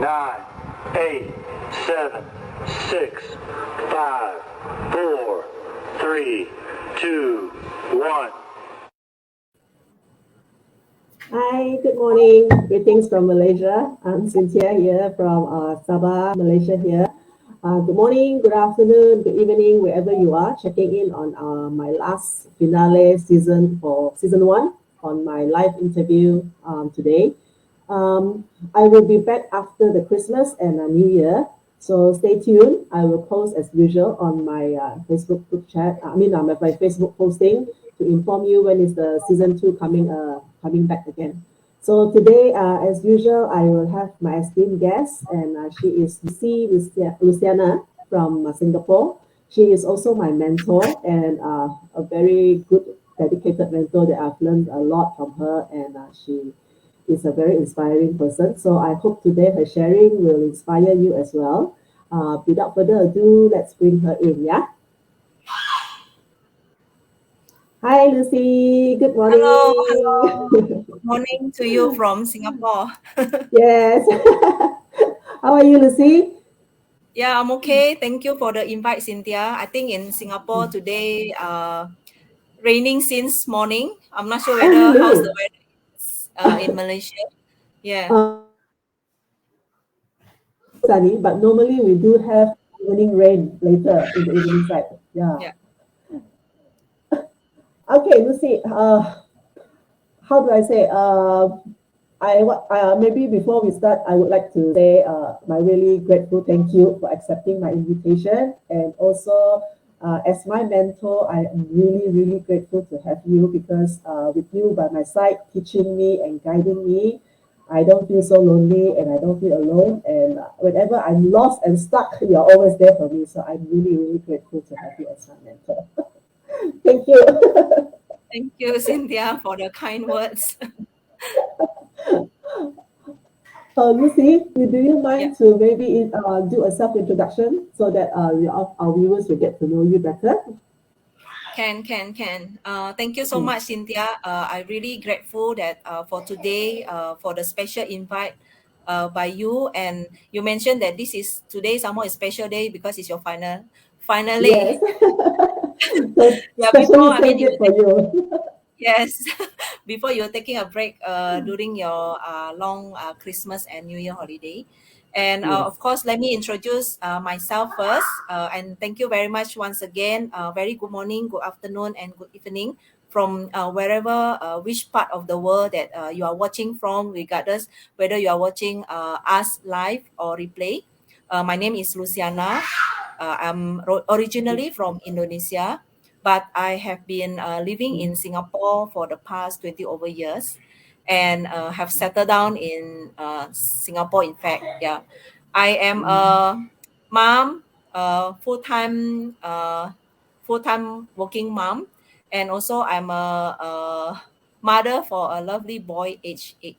9, 8, 7, 6, 5, 4, 3, 2, 1. Hi, good morning. Greetings from Malaysia. I'm Cynthia here from Sabah, Malaysia here. Good morning, good afternoon, good evening, wherever you are, checking in on my last finale season for season 1 on my live interview today. I will be back after the Christmas and New Year, so stay tuned. I will post as usual on my Facebook group chat. My Facebook posting to inform you when is the season 2 coming back again. So today, as usual, I will have my esteemed guest, and she is Luciana from Singapore. She is also my mentor and a very good, dedicated mentor that I've learned a lot from her, and she is a very inspiring person. So I hope today her sharing will inspire you as well. Without further ado, let's bring her in, yeah? Hi, Lucy. Good morning. Hello. Good morning to you from Singapore. Yes. How are you, Lucy? Yeah, I'm okay. Thank you for the invite, Cynthia. I think in Singapore today, raining since morning. I'm not sure whether how's the Really? weather in Malaysia. Yeah. Sunny, but normally we do have evening rain later in the evening side. Yeah. Yeah. Okay, Lucy. How do I say? Maybe before we start, I would like to say my really grateful thank you for accepting my invitation, and also as my mentor, I am really really grateful to have you because with you by my side, teaching me and guiding me, I don't feel so lonely and I don't feel alone. And whenever I'm lost and stuck, you're always there for me. So I'm really really grateful to have you as my mentor. Thank you. Thank you, Cynthia, for the kind words. Lucy, do you Yeah. mind to maybe do a self-introduction so that our viewers will get to know you better? Can. Thank you so much, Cynthia. I'm really grateful that for today, for the special invite by you. And you mentioned that this is today somehow a special day because it's your Yes. finally. So Yeah, before specially I mean saved it for you. yes, before you're taking a break during your long Christmas and New Year holiday. And Yes. of course, let me introduce myself first. And thank you very much once again. Very good morning, good afternoon, and good evening from wherever, which part of the world that you are watching from, regardless whether you are watching us live or replay. My name is Luciana. I'm originally from Indonesia, but I have been living in Singapore for the past 20 over years and have settled down in Singapore. In fact, yeah, I am a mom, full-time working mom, and also I'm a mother for a lovely boy age 8.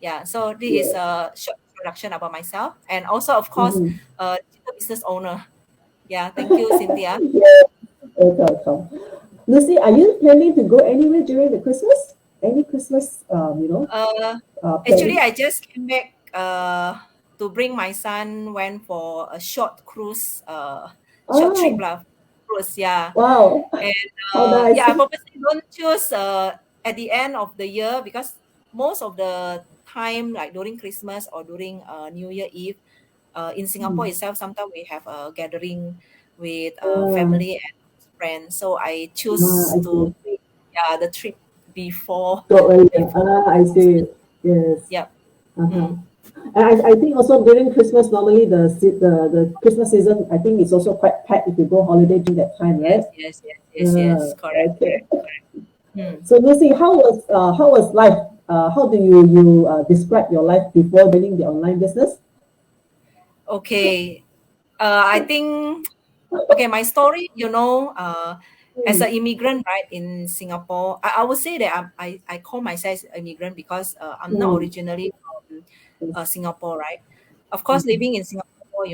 Yeah, so this is Yes. a short introduction about myself, and also, of course, a digital business owner. Yeah, thank you, Cynthia. Yes. Welcome. Lucy, are you planning to go anywhere during the Christmas? Any Christmas, Uh, Actually, planning? I just came back to bring my son. Went for a short cruise, short trip Oh, lah. Cruise, yeah. wow. And How nice. yeah, I purposely don't choose at the end of the year because most of the time, like during Christmas or during New Year Eve, in Singapore itself, sometimes we have a gathering with Ah, family and friends. So I choose I to see. take the trip before Go earlier. before I see. Christmas. Yes. Yep. Uh-huh. Mm. And I think also during Christmas, normally the Christmas season, I think it's also quite packed if you go holiday during that time, right? Yes. Correct. Okay. Mm. So Lucy, how was life? How do you describe your life before joining the online business? Okay. I think okay. My story, as Hmm. an immigrant, right, in Singapore, I would say that I call myself immigrant because I'm not Hmm. originally from Yes. Singapore, right? Of course, living in Singapore,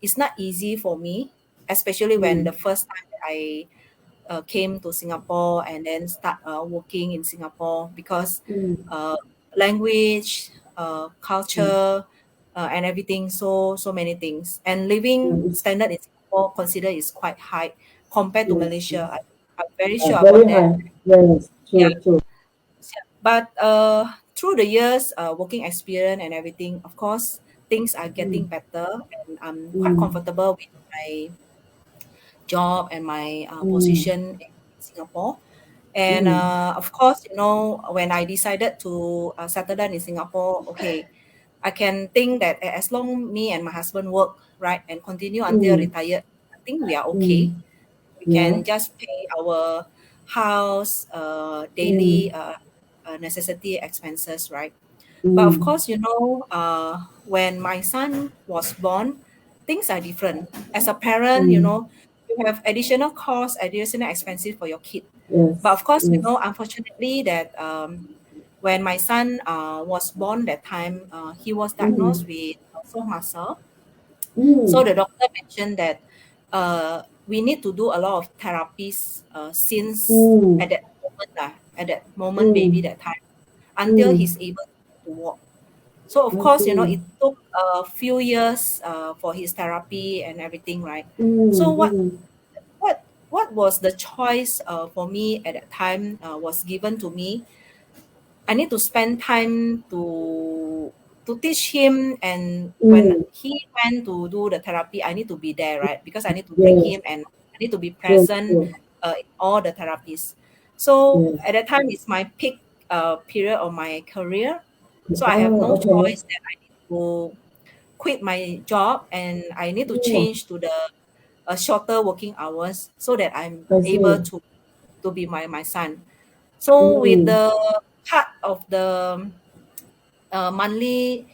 it's not easy for me, especially when Hmm. the first time that I came to Singapore and then start working in Singapore because Hmm. language, Hmm. culture, and everything. So many things. And living It's standard in Singapore consider is quite high compared to yes, Malaysia. yes. I'm very sure Very about that. high. Yes, Yeah. true, true. But through the years, working experience and everything, of course, things are getting Mm, better, and I'm quite mm, comfortable with my job and my mm, position in Singapore. And mm, of course, when I decided to settle down in Singapore, okay, I can think that as long me and my husband work right and continue until mm, retired, I think we are mm. okay. We Yeah. can just pay our house, daily Mm, necessity expenses, right? But of mm, course, when my son was born, things are different. As a parent, mm. you have additional costs, additional expenses for your kid. But Yes, of course, yes. unfortunately, that when my son was born, that time he was Mm, diagnosed with sore muscle. So mm, the doctor mentioned that we need to do a lot of therapies since mm, at that moment, baby, mm, that time, until mm. he's able to walk. So of I course, see. it took a few years for his therapy and everything, right? So Mm, mm, what was the choice for me at that time was given to me. I need to spend time to teach him, and when mm. he went to do the therapy, I need to be there, right? Because I need to take Yes, him and I need to be true, present true. in all the therapies. So Yes. at that time, it's my peak period of my career. So I have Ah, no okay. choice that I need to quit my job and I need to Oh, change to the shorter working hours so that I'm I able see. to be my son. So with Mm, the cut of the monthly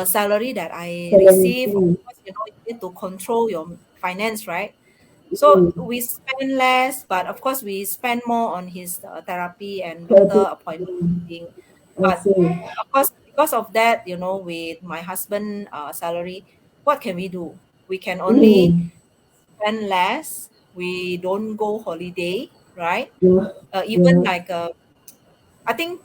salary that I salary. receive, of Mm, course, you need to control your finance, right? So mm. we spend less, but of course we spend more on his therapy and Therapy. doctor appointment Mm, thing. I But see. of course, because of that, with my husband salary, what can we do? We can only Mm, spend less. We don't go holiday, right? yeah, Even yeah, like I think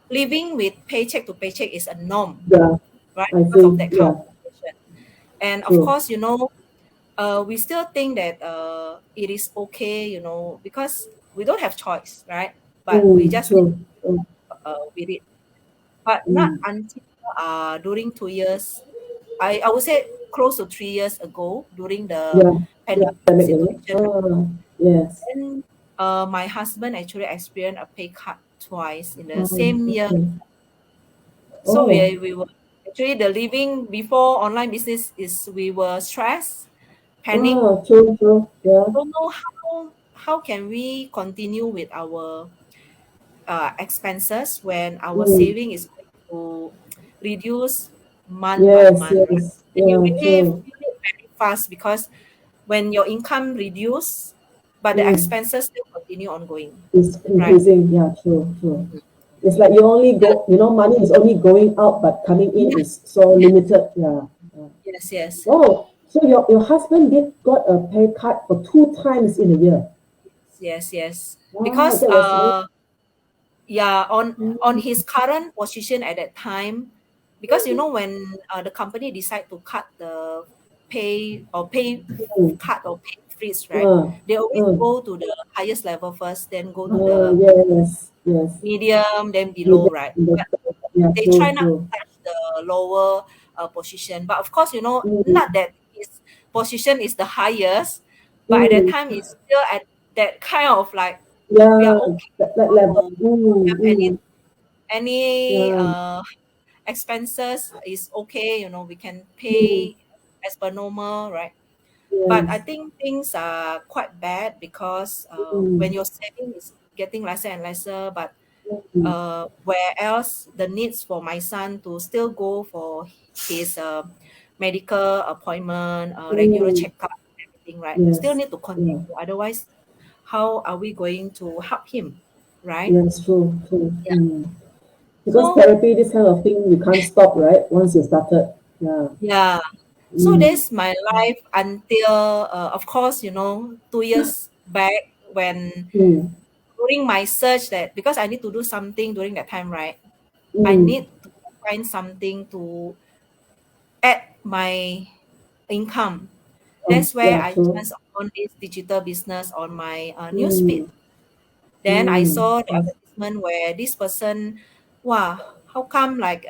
living with paycheck to paycheck is a norm, yeah. right? I Because of see. that kind of Yeah, situation. And of true. course, we still think that it is okay, because we don't have choice, right? But we Mm, just need true. Mm, with it. But not mm. until during 2 years, I would say close to 3 years ago during the Yeah, pandemic pandemic, is it? situation. Ah, yes. Then my husband actually experienced a pay cut twice in the Oh, same year. okay. So Oh, we were actually the living before online business is we were stressed, panic. ah, true, true. Yeah. Don't know how can we continue with our expenses when our Mm. saving is going to reduce month by Yes, month, right? yes. And you Yeah, really true. feel it very fast because when your income reduce, but the Mm. expenses still continue ongoing, It's right? increasing. Yeah, true, true. It's like you only go, money is only going out, but coming in Yeah. is so limited. Yeah. Yeah. Yes, yes, Wow. So your husband did got a pay cut for 2 times in a year. yes, yes. Wow, Because that was very. yeah, on Mm, his current position at that time, because when the company decide to cut the pay mm, cut or pay freeze, right? uh, They always uh, go to the highest level first, then go to the yes, yes. medium, then With below, right? the, But yeah, they try true, not to true. touch the lower position. But of course, Mm, not that his position is the highest, but at that mm, time it's still at that kind of like we are yeah, okay that level. to have Mm, any yeah. expenses is okay, we can Mm, pay as per normal, right? But I yes. think things are quite bad because when Mm, your saving is getting lesser and lesser, but mm, where else the needs for my son to still go for his medical appointment, regular mm, checkup, everything, right? Still yes. need to Yeah. continue. Otherwise, how are we going to help him, right? Yes, true, true. Yeah. Mm. Because So therapy, this kind of thing, you can't stop, right? Once you started. Yeah. yeah. So Mm, that's my life until, of course, 2 years back when mm, during my search that because I need to do something during that time, right? I mm, need to find something to add my income. That's where Yeah, I true. chanced on this digital business on my newsfeed. Mm, Then I saw the yes. advertisement where this person, wow, how come like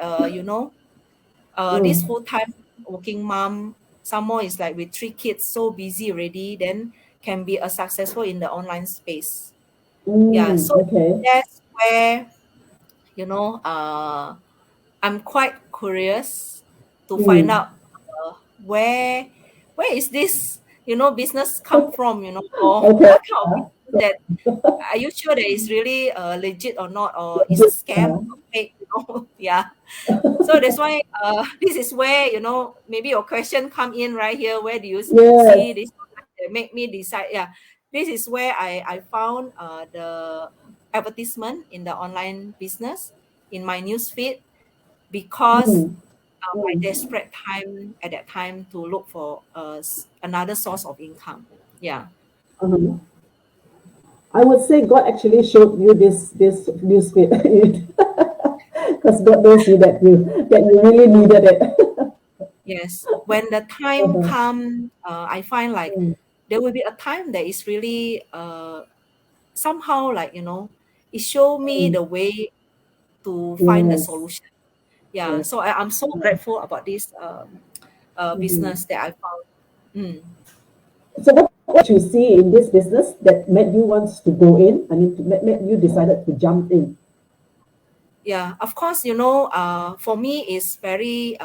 this Mm, full-time working mom, some more is like with 3 kids, so busy already, then can be a successful in the online space. Yeah, so okay. that's where you know I'm quite curious to find Mm, out where where is this business come from, or okay. what kind of business that are you sure that is really legit or not, or is a Legit, scam or fake, yeah. So that's why this is where maybe your question come in right here. Where do you see yes. this that make me decide? Yeah, this is where I found the advertisement in the online business in my news feed, because Mm, my mm, desperate time at that time to look for another source of income. Yeah. uh-huh. I would say God actually showed you this news feed because God knows you really needed it. Yes. When the time Uh-huh. come, I find like Mm, there will be a time that is really somehow like it show me mm, the way to find the yes. solution. Yeah. Yes. So I'm so grateful about this Mhm. business that I found. Mm. So what you see in this business that made you want to go in? I mean, made you decided to jump in. Yeah. Of course, for me it's very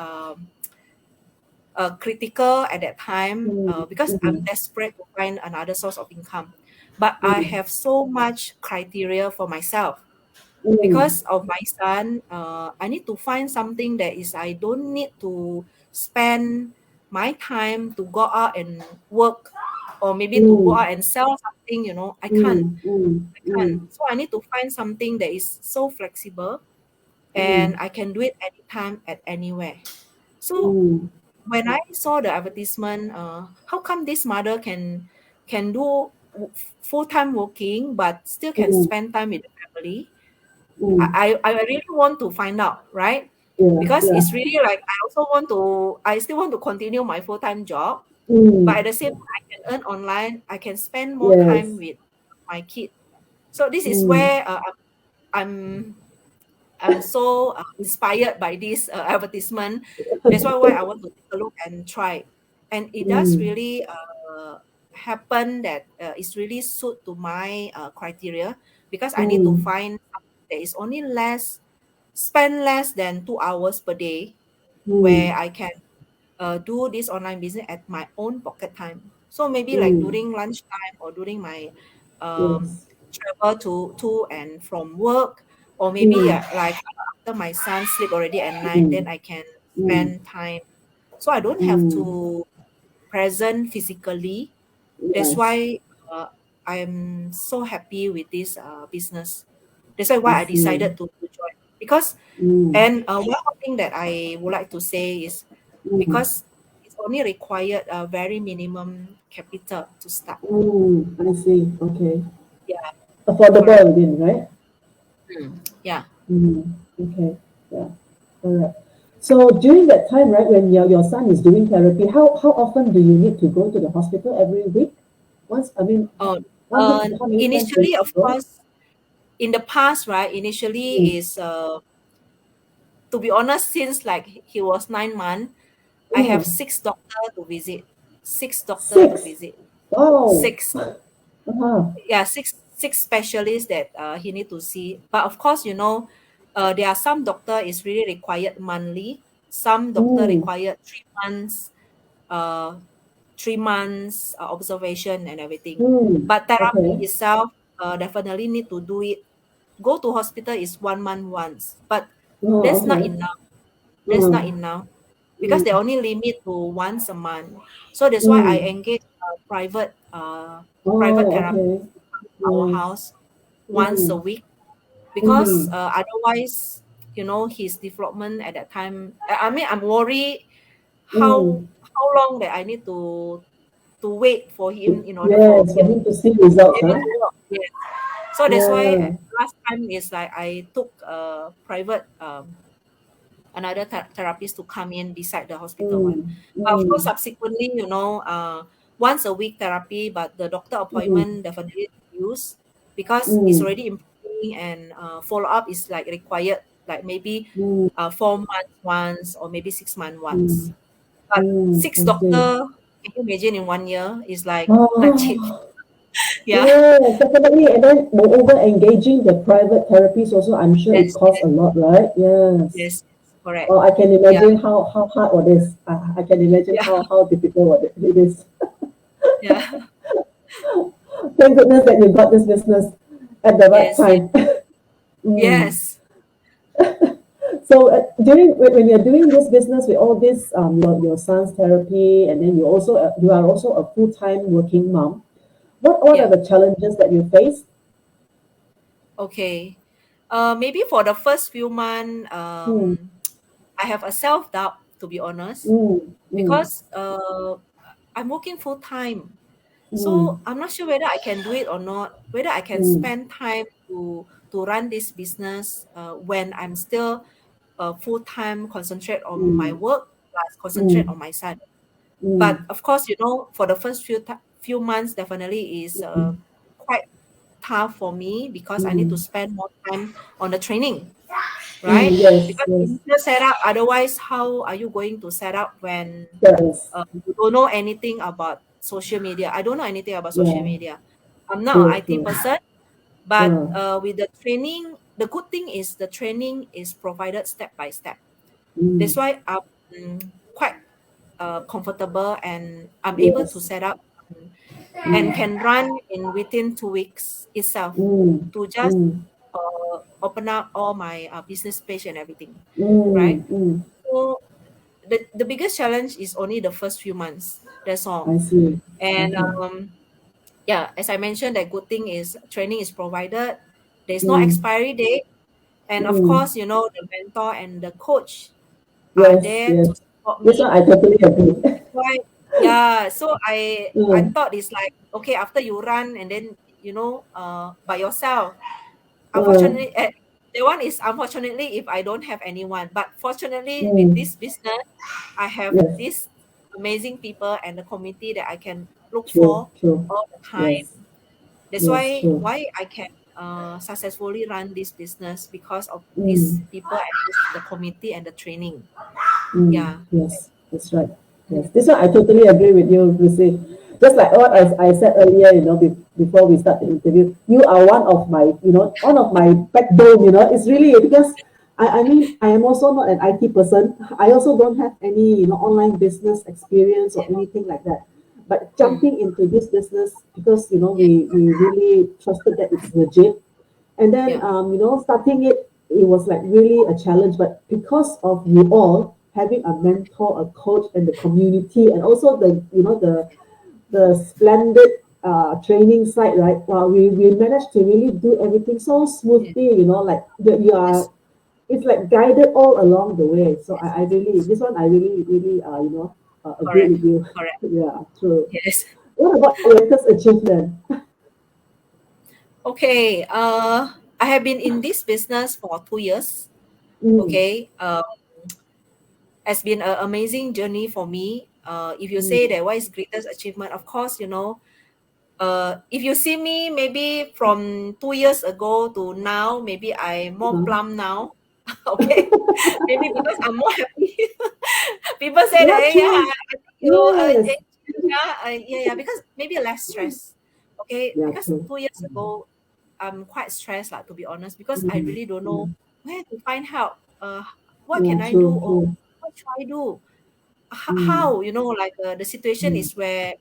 critical at that time, Mm, because I'm mm, desperate to find another source of income. But I mm, have so much criteria for myself mm, because of my son. I need to find something that is I don't need to spend my time to go out and work, or maybe to go mm, out and sell something. I can't. mm, mm, I can't. mm, So I need to find something that is so flexible and mm, I can do it anytime at anywhere. So mm, when I saw the advertisement, how come this mother can do full time working but still can mm, spend time with the family? mm. I really want to find out, right? Yeah, Because yeah. it's really like I still want to continue my full time job, but at Mm, the same time I can earn online, I can spend more time yes. with my kid. So this is Mm, where I'm I'm so inspired by this advertisement. That's why I want to take a look and try. And it does mm, really happen that it's really suit to my criteria, because I need to mm, find something that is only spend less than 2 hours per day, mm, where I can do this online business at my own pocket time. So maybe like mm, during lunchtime or during my yes. travel to and from work, or maybe Mm, like after my son sleep already at night, then mm, I can mm, spend time. So I don't have mm, to present physically. That's yes. why I'm so happy with this business. That's why I I see. decided to join, because Mm, and one more thing that I would like to say is mm, because it's only required a very minimum capital to start. I see. Okay. Yeah, Affordable, correct. I mean, right? Yeah. Okay. Yeah. All right. So during that time, right, when your son is doing therapy, how often do you need to go to the hospital every week? Once, I mean, Oh, one week, how many times do you initially, of go? course, in the past, right? Initially, Mm, is to be honest, since like he was 9 months, I have mm, six doctor to visit. Six doctor to six. visit. Wow. Six. Uh-huh. Yeah, six specialists that he need to see. But of course, there are some doctor is really required monthly. Some doctor Mm, required 3 months. Uh, 3 months observation and everything. But therapy okay. itself, definitely need to do it. Go to hospital is 1 month once, but Oh, that's not okay. enough. That's not Uh, enough because they mm, only limit to once a month. So that's why I mm. engage private Oh, therapy okay. in our Yes. house once a Mm, week, because mm, otherwise, his development at that time. I mean, I'm worried how mm. long that I need to wait for him in order for Yes, for him him to see results, able huh? to walk. Yes. So that's why Yeah. last time is like I took a private another therapist to come in beside the hospital one. But of mm, course, subsequently, once a week therapy, but the doctor mm, appointment definitely reduced because it's mm, already improving, and follow up is like required, like maybe mm, 4 months once or maybe 6 months once. mm, But six I see. doctor, can you imagine in 1 year is like not cheap. Oh, Yeah. yeah, definitely. And then moreover, engaging the private therapies also, I'm sure it Yes, costs a yes, lot, right? Yes. yes, correct. Oh, I can Yeah, imagine how hard it is. I can imagine yeah, how difficult it is. yeah. Thank goodness that you got this business at the right Yes, yes, time. Mm. yes. So during when you're doing this business with all this your son's therapy, and then you are also a full time working mom. What are Yeah. the challenges that you face? Okay. Maybe for the first few months, Mm, I have a self doubt, to be honest, mm, mm, because I'm working full time. mm, So I'm not sure whether I can do it or not, whether I can mm, spend time to run this business when I'm still full time concentrate on my mm, work plus concentrate mm, on my son. mm, But of course, for the first few months, definitely is quite tough for me because I need to mm, spend more time on the training, mm, right? yes, Because yes, initial setup, otherwise, how are you going to set up when yes, you don't know anything about social media? I don't know anything about social yeah, media. I'm not an true, IT true, person, but yeah, with the training, the good thing is the training is provided step by step. That's mm, why I'm quite comfortable and I'm able to yes, set up and mm, can run in within 2 weeks itself mm, to just mm, open up all my business page and everything, right? mm, mm, So the biggest challenge is only the first few months. That's all. I see, And okay, yeah, as I mentioned, the good thing is training is provided. There's no mm, expiry date, and of mm, course, the mentor and the coach are yes, there yes, to support this me. one I totally agree. Why? Yeah. So I Mm, thought it's like okay after you run and then by yourself. mm, Unfortunately, the one is unfortunately if I don't have anyone. But fortunately, with mm, this business, I have yes, this amazing people and the community that I can look true, for true, all the time. yes, That's yes, true, why I can successfully run this business because of these mm. people and the community and the training. Mm, Yeah. yes, that's right. Yes, Mm. this one I totally agree with you, Lucy. Just like what Yeah. I said earlier, before we start the interview, you are one of my backbone. It's really because I mean, I am also not an IT person. I also don't have any, online business experience or Yeah. anything like that. But Mm. jumping into this business because Yeah. we really trusted that it's legit, and then, Yeah. starting it was like really a challenge. But because of you all having a mentor, a coach, and the community, and also the splendid training site, right? Wow, we managed to really do everything so Yes. smoothly. Like you are, Yes. it's like guided all along the way. So Yes. I really, this one I really, really, agree Correct. with you. Correct. Yeah, true. Yes. What about your latest achievement? Okay. I have been in this business for 2 years. Mm, Okay. Has been an amazing journey for me. If you say mm, that what is greatest achievement, of course, if you see me maybe from 2 years ago to now, maybe I'm more uh-huh. plump now. Okay. Maybe because I'm more happy. People say that, Yeah, hey, yeah, true. I think Yes. yeah, because maybe less stress. Okay, Yeah, because true. 2 years ago, I'm quite stressed, like to be honest, because I Mm, really don't know mm. where to find help. What Yeah, can I do, true, or true. what should I do? Mm, How, like the situation mm, is where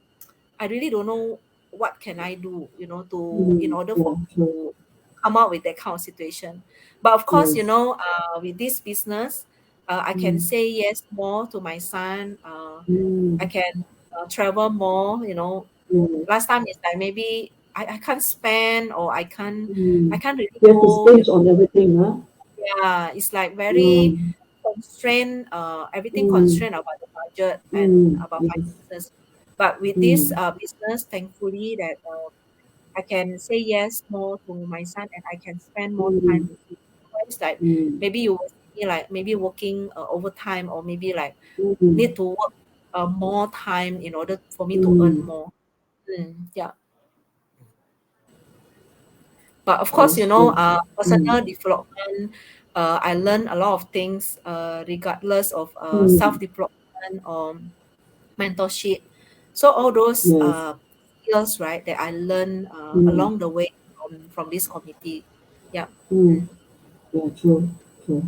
I really don't know what can I do, in order for yeah, me true. to come out with that kind of situation. But of course, Yes. with this business, I can Mm, say yes more to my son. I mm, can travel more. yeah. Last time it's like maybe I can't spend or I Mm. can't really You have to go. stinge on everything, huh? Yeah, it's like very Mm, constrained. Everything mm, constrained about the budget and mm, about yes. finances. But with this Mm, business, thankfully that I can say yes more to my son and I can spend more time mm, with him. Otherwise, like mm, maybe you will me like maybe working overtime, or maybe like Mm. need to work more time in order for me to earn Mm. more. Yeah. But of That course, is true. Mm. personal development, I learn a lot of things, regardless of Mm. self-development or mentorship. So all those Yes. skills, right, that I learned Mm. along the way from this committee. Yeah. Mm. Yeah, true. True.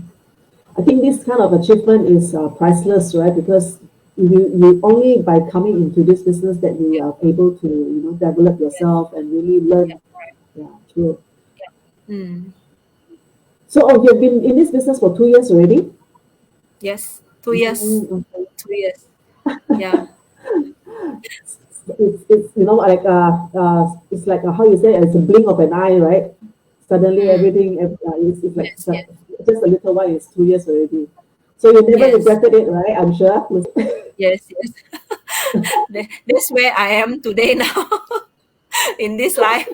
I think this kind of achievement is priceless, right? Because you only by coming into this business that you are able to, develop Yes. yourself and really Yeah. learn. Right. Yeah, true. Yeah. So, you've been in this business for 2 years already? Yes. 2 years. Mm, okay. 2 years. Yeah. It's it's like how you say, it's a blink of an eye, right? Suddenly Mm. everything, it's like Yes. Yes. just a little while, it's 2 years already. So you never Yes. regretted it, right? I'm sure. Yes. Yes. That's where I am today now in this life.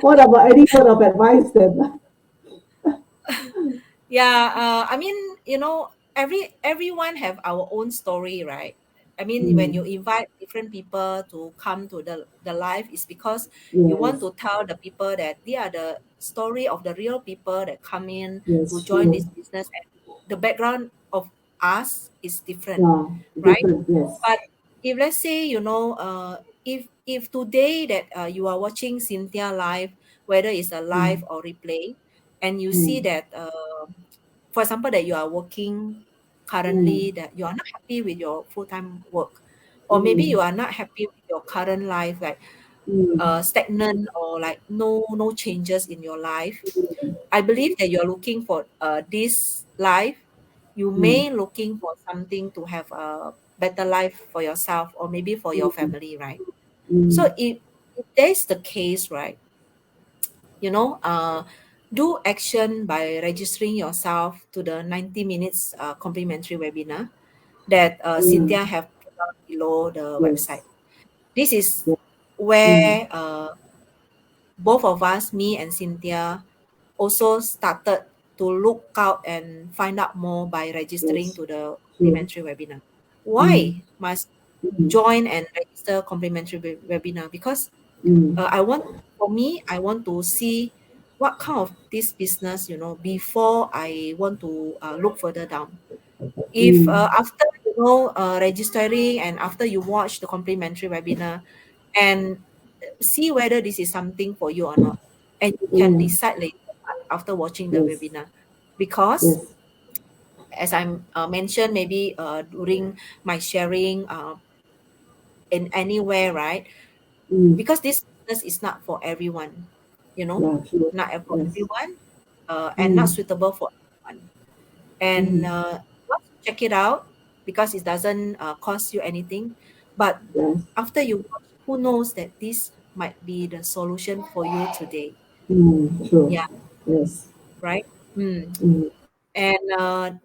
What about any word of advice then? Yeah, I mean, everyone have our own story, right? I mean, when Mm, you invite different people to come to the life, is because you want yes, to tell the people that they are the story of the real people that come in to yes, join true. this business, and the background of us is different, Yeah, right? different, yes. But if let's say, if today that you are watching Cynthia live, whether it's a live Mm, or replay, and you see mm, that, for example, that you are working currently, mm, that you are not happy with your full-time work, or maybe you mm, are not happy with your current life, like mm, stagnant, or like no changes in your life. I believe that you're looking for this life. You mm, may looking for something to have a better life for yourself, or maybe for your mm, family, right? mm, So if that's the case, right, you know, uh, do action by registering yourself to the 90 minutes complimentary webinar that mm, Cynthia have put out below the yes, website. This is yes, mm, where both of us, me and Cynthia, also started to look out and find out more by registering yes, to the true. complimentary webinar. Mm, Why must mm, join and register complimentary webinar? Because mm, I want, for me, I want to see what kind of this business, before I want to look further down. If mm, after registering, and after you watch the complimentary webinar, and see whether this is something for you or not, and you can mm, decide later after watching the yes, webinar. Because yes, as I mentioned, maybe during my sharing in anywhere, right? mm, Because this business is not for everyone, you know, yeah, true. not for Yes, everyone, and not mm, suitable for everyone. And mm, once you check it out, because it doesn't cost you anything, but yes, after you watch, who knows that this might be the solution for you today. true. Yeah, Yes, right. mm. And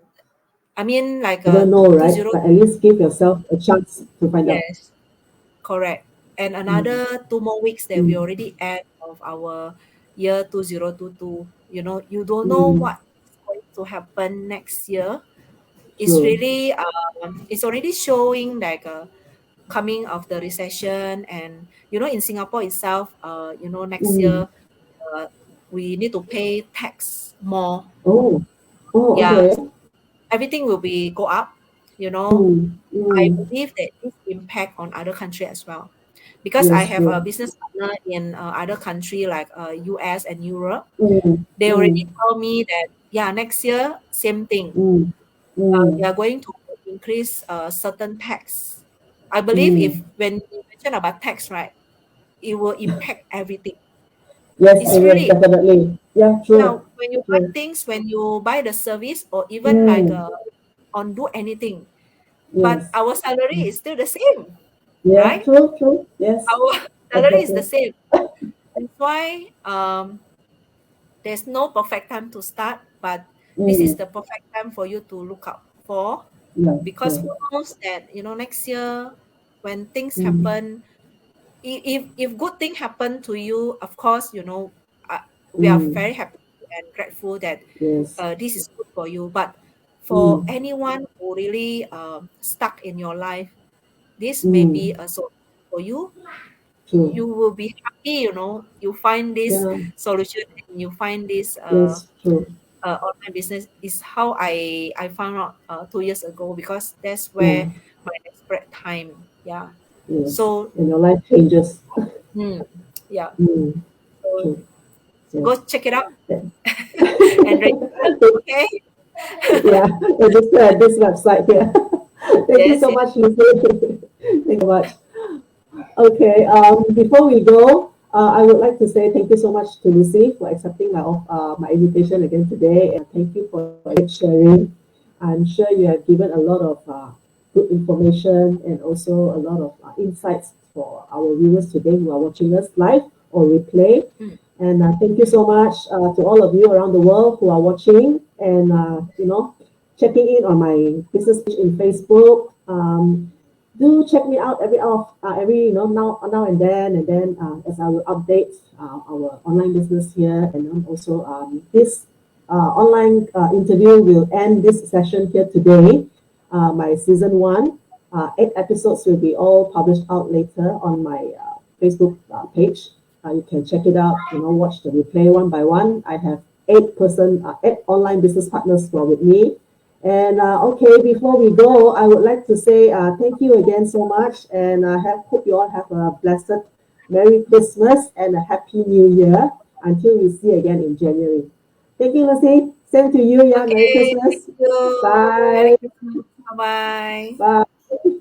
I mean, like Never know, two right? zero. But at least give yourself a chance to find out. Yes, correct. And Mm, another 2 more weeks that we mm, already add of our year 2022. You don't know mm, what is going to happen next year. It's true. really it's already showing like coming of the recession, and in Singapore itself, next Mm. year uh, we need to pay tax more. Oh, oh, Yeah, okay. everything will be go up. you know Mm, I mm. believe that this impact on other country as well, because I Yes, have a true. business partner in other country like US and Europe. Mm, They already mm, tell me that, yeah, next year same thing. mm, They mm, are going to increase certain tax. I believe mm. if when you mention about tax, right, it will impact everything. Yes, It's it will really, definitely. Yeah, yeah, true. when you buy True. things, when you buy the service, or even like Mm, on do anything, but yes. our salary is still the same, Yeah, right? true, true. Yes, Our salary is the exactly. same. That's why there's no perfect time to start, but this is Mm, the perfect time for you to look out for, yeah, because true. who knows that next year when things Mm, happen, if good thing happen to you, of course, we are mm, very happy to and grateful that Yes. this is good for you. But for Mm. anyone who really stuck in your life, this may be Mm. a solution for you. True. You will be happy, you find this Yeah. solution and you find this Yes. True. online business is how I found out 2 years ago, because that's Yeah. where my desperate time. Yeah. Yes. So And your life changes. mm, yeah. Mm. So True. Yes. go check it out Yeah. and register. Okay. Yeah. Register at this website here. Thank you Yes. so Yes. much, Lucy. Thank you so much. Okay, before we go, I would like to say thank you so much to Lucy for accepting my invitation again today, and thank you for sharing. I'm sure you have given a lot of good information and also a lot of insights for our viewers today who are watching us live or replay. Mm. And thank you so much to all of you around the world who are watching and checking in on my business page in Facebook. Do check me out every now and then as I will update our online business here, and then also this online interview will end this session here today. My season one, 8 episodes will be all published out later on my Facebook page. You can check it out. Watch the replay one by one. I have eight online business partners who are with me. And okay, before we go, I would like to say thank you again so much, and hope you all have a blessed Merry Christmas and a Happy New Year until we see again in January. Thank you, Lucy. Same to you. Yeah, Merry Okay. Thank Christmas. you. Merry Bye. Christmas. Bye bye. Bye.